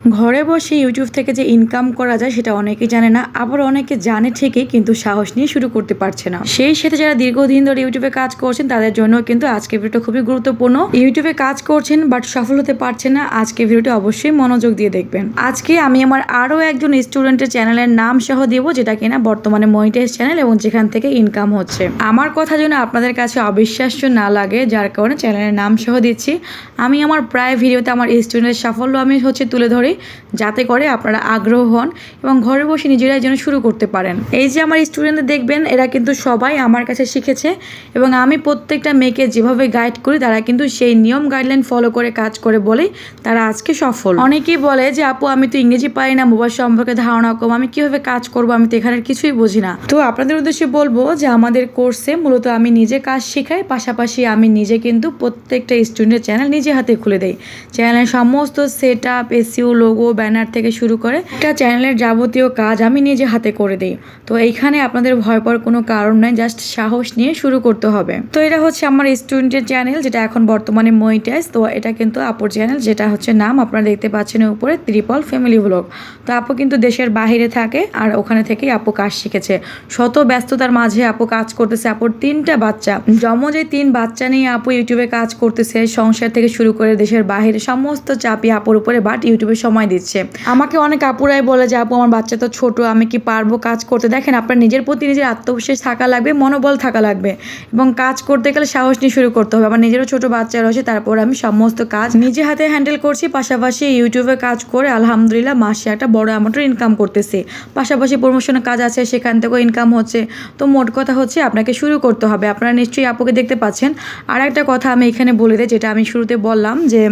ঘরে বসে ইউটিউব থেকে যে ইনকাম করা যায় সেটা অনেকেই জানে না, আবার অনেকে জানে ঠিকই কিন্তু সাহস নিয়ে শুরু করতে পারছে না। সেই সাথে যারা দীর্ঘদিন ধরে ইউটিউবে কাজ করছেন তাদের জন্য কিন্তু আজকে ভিডিওটা খুবই গুরুত্বপূর্ণ। ইউটিউবে কাজ করছেন বাট সফল হতে পারছেন না, আজকে ভিডিওটা অবশ্যই মনোযোগ দিয়ে দেখবেন। আজকে আমি আমার আরো একজন স্টুডেন্টের চ্যানেলের নাম সহ দিব, যেটা কিনা বর্তমানে মনিটাইজ চ্যানেল এবং যেখান থেকে ইনকাম হচ্ছে। আমার কথা যেন আপনাদের কাছে অবিশ্বাস্য না লাগে, যার কারণে চ্যানেলের নাম সহ দিচ্ছি। আমি আমার প্রায় ভিডিওতে আমার স্টুডেন্টের সাফল্য আমি তুলে ধরি, যাতে করে আপনারা আগ্রহ হন এবং ঘরে বসে নিজেরাই যেন শুরু করতে পারেন। এই যে আমার স্টুডেন্টদের দেখবেন, এরা কিন্তু সবাই আমার কাছে শিখেছে এবং আমি প্রত্যেকটা মেয়েকে যেভাবে গাইড করি তারা কিন্তু সেই নিয়ম গাইডলাইন ফলো করে কাজ করে বলেই তারা আজকে সফল। অনেকেই বলে যে আপু আমি তো ইংরেজি পারি না, মোবাইল সম্পর্কে ধারণা কম, আমি কিভাবে কাজ করবো, আমি তো এখানে কিছুই বুঝি না। তো আপনাদের উদ্দেশ্যে বলবো যে আমাদের কোর্সে মূলত আমি নিজে কাজ শেখাই, পাশাপাশি আমি নিজে কিন্তু প্রত্যেকটা স্টুডেন্টের চ্যানেল নিজে হাতে খুলে দেই। চ্যানেলের সমস্ত set up, SEO, logo, banner থেকে শুরু করে একটা চ্যানেলের যাবতীয় কাজ আমি নিজে হাতে করে দিই। তো এইখানে আপনাদের ভয় পাওয়ার কোনো কারণ নাই, জাস্ট সাহস নিয়ে শুরু করতে হবে। তো এটা হচ্ছে আমার স্টুডেন্টের চ্যানেল, যেটা এখন বর্তমানে মনিটাইজ। তো এটা কিন্তু আপুর চ্যানেল, যেটা হচ্ছে নাম আপনারা দেখতে পাচ্ছেন উপরে, ত্রিপল ফ্যামিলি ব্লগ। তো আপু কিন্তু দেশের বাইরে থাকে আর ওখানে থেকেই আপু কাজ শিখেছে। শত ব্যস্ততার মাঝে আপু কাজ করতেছে। আপুর 3টা বাচ্চা, জমজ এই 3 বাচ্চা নিয়ে আপু ইউটিউবে কাজ করতেছে। সংসার থেকে শুরু করে দেশের বাইরে সমস্ত চাপই আপুর উপরে, বাট ইউটিউবে সময় দিচ্ছে। আমাকে অনেক আপুরাই বলে যে আপু আমার বাচ্চা তো ছোট, আমি কি পারবো কাজ করতে। দেখেন, আপনার নিজের প্রতি নিজের আত্মবিশ্বাস থাকা লাগবে, মনোবল থাকা লাগবে এবং কাজ করতে গেলে সাহস নিয়ে শুরু করতে হবে। আমার নিজেরও ছোট বাচ্চা রয়েছে, তারপর আমি সমস্ত কাজ নিজে হাতে হ্যান্ডেল করছি। পাশাপাশি ইউটিউবে কাজ করে আলহামদুলিল্লাহ মাসে একটা বড় অ্যামাউন্টের ইনকাম করতেছি। পাশাপাশি প্রমোশনের কাজ আছে, সেখান থেকেও ইনকাম হচ্ছে। তো মোট কথা হচ্ছে আপনাকে শুরু করতে হবে। আপনারা নিশ্চয়ই আপুকে দেখতে পাচ্ছেন। আর একটা কথা আমি এখানে বলে দিই, যেটা আমি শুরুতে বললাম, যে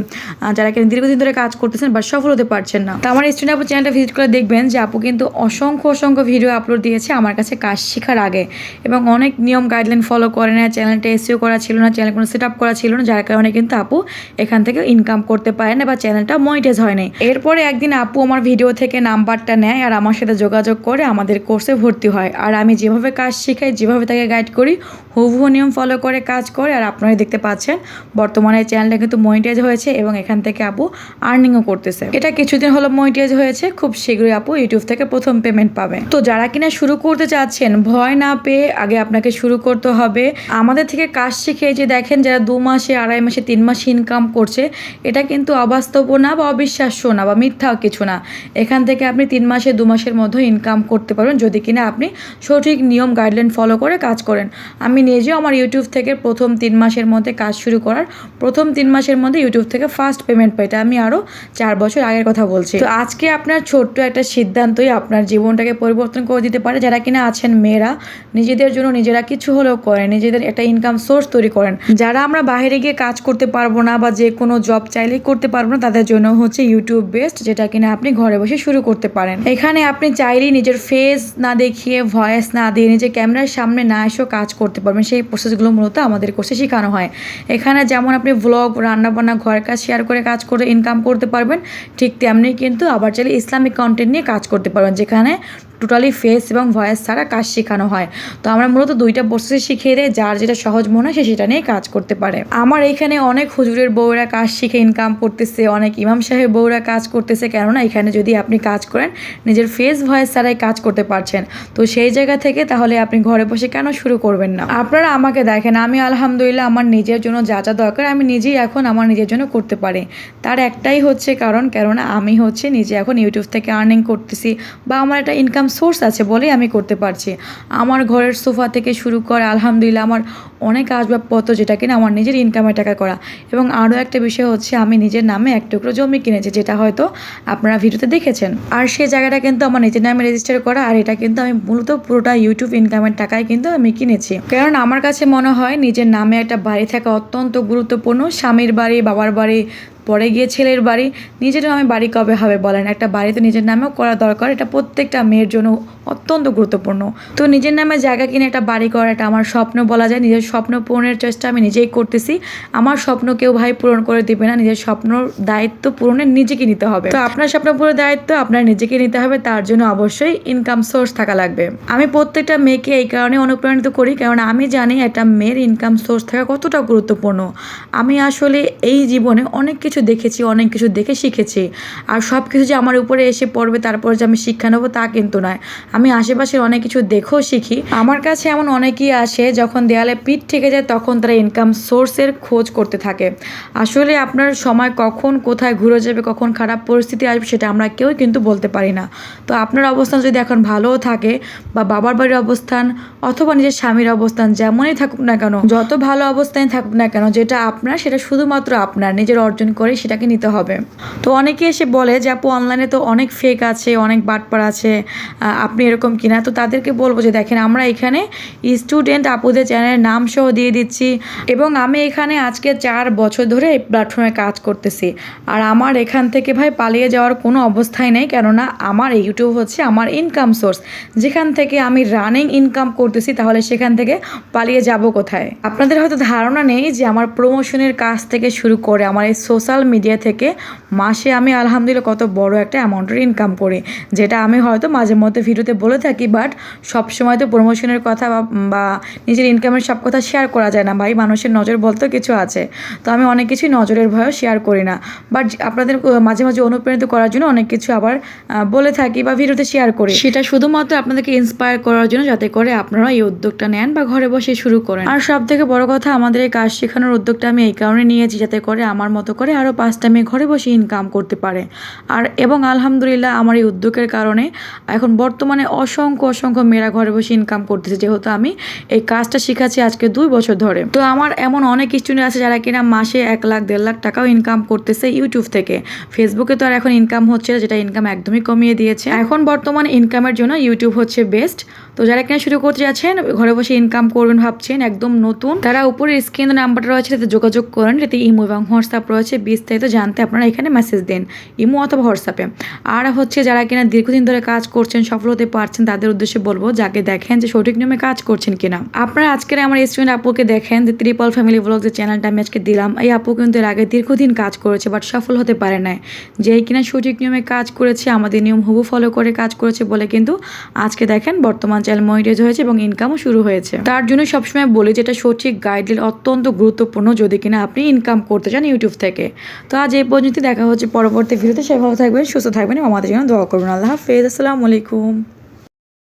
যারা এখানে দীর্ঘদিন ধরে কাজ করতেছেন বা সফল হতে পারছেন না, তো আমার স্টুডেন্ট আপু চ্যানেলটা ভিজিট করে দেখবেন যে আপু কিন্তু অসংখ্য ভিডিও আপলোড দিয়েছে আমার কাছে কাজ শেখার আগে, এবং অনেক নিয়ম গাইডলাইন ফলো করে না। চ্যানেলটা এসইও করা ছিল না, চ্যানেল কোনো সেট আপ করা ছিল না, যার কারণে কিন্তু আপু এখান থেকে ইনকাম করতে পারে না বা চ্যানেলটা মনিটাইজ হয়নি। এরপরে একদিন আপু আমার ভিডিও থেকে নাম্বারটা নেয় আর আমার সাথে যোগাযোগ করে আমাদের কোর্সে ভর্তি হয়। আর আমি যেভাবে কাজ শেখাই, যেভাবে তাকে গাইড করি, হুবহু নিয়ম ফলো করে কাজ করে। আর আপনারা দেখতে পাচ্ছেন বর্তমানে চ্যানেলটা কিন্তু মনিটাইজ হয়েছে এবং এখান থেকে আপু আর্নিংও করতেছে। এটা কিছুদিন হলো মনিটাইজ হয়েছে, খুব শীঘ্রই আপু ইউটিউব থেকে প্রথম পেমেন্ট পাবে। তো যারা কিনা শুরু করতে চাচ্ছেন, ভয় না পেয়ে আগে আপনাকে শুরু করতে হবে। আমাদের থেকে কাজ শিখে যে দেখেন যারা 2 মাসে, 2.5 মাসে, 3 মাসে ইনকাম করছে, এটা কিন্তু অবাস্তব না বা অবিশ্বাস্য না বা মিথ্যা কিছু না। এখান থেকে আপনি 3 মাসে, 2 মাসের মধ্যে ইনকাম করতে পারবেন যদি কিনা আপনি সঠিক নিয়ম গাইডলাইন ফলো করে কাজ করেন। আমি নিজেও আমার ইউটিউব থেকে প্রথম 3 মাসের মধ্যে কাজ শুরু করার প্রথম 3 মাসের মধ্যে ইউটিউব থেকে ফার্স্ট পেমেন্ট পাই। এটা আমি আরও 4 বছর আগের কথা বলছি। তো আজকে আপনার ছোট্ট একটা সিদ্ধান্তই আপনার জীবনটাকে পরিবর্তন করে দিতে পারে। যারা কিনা আছেন মেয়েরা, নিজেদের জন্য নিজেরা কিছু হলেও করেন, নিজেদের একটা ইনকাম সোর্স তৈরি করেন। যারা আমরা বাইরে গিয়ে কাজ করতে পারবো না বা যে কোনো জব চাইলেই করতে পারবো না, তাদের জন্য হচ্ছে ইউটিউব বেস্ট, যেটা কিনা আপনি ঘরে বসে শুরু করতে পারেন। এখানে আপনি চাইলেই নিজের ফেস না দেখিয়ে, ভয়েস না দিয়ে, নিজের ক্যামেরার সামনে না এসেও কাজ করতে পারবেন। সেই প্রসেসগুলো মূলত আমাদের কোর্সে শেখানো হয়। এখানে যেমন আপনি ভ্লগ, রান্নাবান্না, ঘরের কাজ শেয়ার করে কাজ করে ইনকাম করতে পারবেন, ঠিক তেমনি কিন্তু আবার চাইলে ইসলামিক কন্টেন্ট নিয়ে কাজ করতে পারবেন, যেখানে টোটালি ফেস এবং ভয়েস ছাড়া কাজ শেখানো হয়। তো আমরা মূলত 2টা প্রসেসে শিখিয়ে দেয়, যার যেটা সহজ মনে হয় সে সেটা নিয়ে কাজ করতে পারে। আমার এইখানে অনেক হুজুরের বউরা কাজ শিখে ইনকাম করতেছে, অনেক ইমাম সাহেব বউরা কাজ করতেছে। কেননা এখানে যদি আপনি কাজ করেন, নিজের ফেস ভয়েস ছাড়াই কাজ করতে পারছেন। তো সেই জায়গা থেকে তাহলে আপনি ঘরে বসে কেন শুরু করবেন না? আপনারা আমাকে দেখেন, আমি আলহামদুলিল্লাহ আমার নিজের জন্য যা যা দরকার আমি নিজেই এখন আমার নিজের জন্য করতে পারি। তার একটাই হচ্ছে কারণ, কেননা আমি হচ্ছে নিজে এখন ইউটিউব থেকে আর্নিং করতেছি বা আমার একটা ইনকাম সোর্স আছে বলেই আমি করতে পারছি। আমার ঘরের সোফা থেকে শুরু করে আলহামদুলিল্লাহ আমার অনেক আসবাবপত্র, যেটা কিনা আমার নিজের ইনকামের টাকা করা। এবং আরও একটা বিষয় হচ্ছে আমি নিজের নামে 1 টুকরো জমি কিনেছি, যেটা হয়তো আপনারা ভিডিওতে দেখেছেন। আর সেই জায়গাটা কিন্তু আমার নিজের নামে রেজিস্টার করা, আর এটা কিন্তু আমি মূলত পুরোটা ইউটিউব ইনকামের টাকায় কিন্তু আমি কিনেছি। কারণ আমার কাছে মনে হয় নিজের নামে একটা বাড়ি থাকা অত্যন্ত গুরুত্বপূর্ণ। স্বামীর বাড়ি, বাবার বাড়ি, পরে গিয়ে ছেলের বাড়ি, নিজের নামে বাড়ি কবে হবে বলেন? একটা বাড়ি তো নিজের নামেও করা দরকার, এটা প্রত্যেকটা মেয়ের জন্য অত্যন্ত গুরুত্বপূর্ণ। তো নিজের নামে জায়গা কিনে একটা বাড়ি করা, এটা আমার স্বপ্ন বলা যায়। নিজের স্বপ্ন পূরণের চেষ্টা আমি নিজেই করতেছি। আমার স্বপ্ন কেউ ভাই পূরণ করে দিবে না, নিজের স্বপ্নর দায়িত্ব পূরণের নিজেকে নিতে হবে। তো আপনার স্বপ্ন পূরণের দায়িত্ব আপনার নিজেকে নিতে হবে, তার জন্য অবশ্যই ইনকাম সোর্স থাকা লাগবে। আমি প্রত্যেকটা মেয়েকে এই কারণে অনুপ্রাণিত করি, কারণ আমি জানি একটা মেয়ের ইনকাম সোর্স থাকা কতটা গুরুত্বপূর্ণ। আমি আসলে এই জীবনে অনেক কিছু কিছু দেখেছি, অনেক কিছু দেখে শিখেছি। আর সব কিছু যে আমার উপরে এসে পড়বে তারপর যে আমি শিক্ষা নেবো তা কিন্তু নয়। আমি আশেপাশের অনেক কিছু দেখেও শিখি। আমার কাছে এমন অনেকেই আসে যখন দেয়ালে পিঠ থেকে যায় তখন তারা ইনকাম সোর্সের খোঁজ করতে থাকে। আসলে আপনার সময় কখন কোথায় ঘুরে যাবে, কখন খারাপ পরিস্থিতি আসবে সেটা আমরা কেউই কিন্তু বলতে পারি না। তো আপনার অবস্থান যদি এখন ভালোও থাকে বা বাবার বাড়ির অবস্থান অথবা নিজের স্বামীর অবস্থান যেমনই থাকুক না কেন, যত ভালো অবস্থায় থাকুক না কেন, যেটা আপনার সেটা শুধুমাত্র আপনার নিজের অর্জন করে সেটাকে নিতে হবে। তো অনেকে এসে বলে যে আপু অনলাইনে তো অনেক ফেক আছে, অনেক বাটপার আছে, আপনি এরকম কিনা। তো তাদেরকে বলবো যে দেখেন, আমরা এখানে স্টুডেন্ট আপুদের চ্যানেলের নাম সহ দিয়ে দিচ্ছি এবং আমি এখানে আজকে 4 বছর ধরে এই প্ল্যাটফর্মে কাজ করতেছি। আর আমার এখান থেকে ভাই পালিয়ে যাওয়ার কোনো অবস্থাই নেই, কেননা আমার ইউটিউব হচ্ছে আমার ইনকাম সোর্স, যেখান থেকে আমি রানিং ইনকাম করতেছি, তাহলে সেখান থেকে পালিয়ে যাব কোথায়? আপনাদের হয়তো ধারণা নেই যে আমার প্রমোশনের কাজ থেকে শুরু করে আমার এই সোশ্যাল মিডিয়া থেকে মাসে আমি আলহামদুলিল্লাহ কত বড় একটা অ্যামাউন্টের ইনকাম করি, যেটা আমি হয়তো মাঝে মধ্যে ভিডিওতে বলে থাকি, বাট সবসময় তো প্রমোশনের কথা বা নিজের ইনকামের সব কথা শেয়ার করা যায় না ভাই, মানুষের নজর বলতেও কিছু আছে। তো আমি অনেক কিছুই নজরের ভয়েও শেয়ার করি না, বাট আপনাদের মাঝে মাঝে অনুপ্রাণিত করার জন্য অনেক কিছু আবার বলে থাকি বা ভিডিওতে শেয়ার করি। সেটা শুধুমাত্র আপনাদেরকে ইন্সপায়ার করার জন্য, যাতে করে আপনারা এই উদ্যোগটা নেন বা ঘরে বসে শুরু করেন। আর সব থেকে বড় কথা, আমাদের এই কাজ শেখানোর উদ্যোগটা আমি এই কারণে নিয়েছি যাতে করে আমার মতো করে আরও 5টা মেয়ে ঘরে বসে ইনকাম করতে পারে। এবং আলহামদুলিল্লাহ আমার এই উদ্যোগের কারণে এখন বর্তমানে অসংখ্য মেয়েরা ঘরে বসে ইনকাম করতেছে, যেহেতু আমি এই কাজটা শিখাচ্ছি আজকে 2 বছর ধরে। তো আমার এমন অনেক স্টুডেন্ট আছে যারা কিনা মাসে 1 লাখ 1.5 লাখ টাকাও ইনকাম করতেছে ইউটিউব থেকে। ফেসবুকে তো আর এখন ইনকাম হচ্ছে না, যেটা ইনকাম একদমই কমিয়ে দিয়েছে। এখন বর্তমানে ইনকামের জন্য ইউটিউব হচ্ছে বেস্ট। তো যারা কিনা শুরু করতে যাচ্ছেন, ঘরে বসে ইনকাম করবেন ভাবছেন, একদম নতুন, তারা উপরে স্ক্রিনে নাম্বারটা রয়েছে, তাতে যোগাযোগ করেন। এতে ইমো এবং হোয়াটসঅ্যাপ রয়েছে, বিস্তারিত জানতে আপনারা এখানে মেসেজ দিন ইমো অথবা হোয়াটসঅ্যাপে। আর হচ্ছে যারা কিনা দীর্ঘদিন ধরে কাজ করছেন, সফল হতে পারছেন, তাদের উদ্দেশ্যে বলবো যাকে দেখেন যে সঠিক নিয়মে কাজ করছেন কিনা। আপনারা আজকের আমার স্টুডেন্ট আপুকে দেখেন যে ট্রিপল ফ্যামিলি ব্লগ যে চ্যানেলটা আমি আজকে দিলাম, এই আপু কিন্তু এর আগে দীর্ঘদিন কাজ করেছে বাট সফল হতে পারে নাই। যেই কিনা সঠিক নিয়মে কাজ করেছে, আমাদের নিয়ম হুবহু ফলো করে কাজ করেছে বলে কিন্তু আজকে দেখেন বর্তমান চ্যানেল মনিটাইজ হয়েছে এবং ইনকামও শুরু হয়েছে। তার জন্য সবসময় বলি যেটা সঠিক গাইডলাইন অত্যন্ত গুরুত্বপূর্ণ যদি কিনা আপনি ইনকাম করতে চান ইউটিউব থেকে। তো আজ এই পর্যন্ত, দেখা হচ্ছে পরবর্তী ভিডিওতে। সবাই ভালো থাকবেন, সুস্থ থাকবেন এবং আমাদের জন্য দোয়া করবেন। আল্লাহ হাফেজ, আসসালামু আলাইকুম।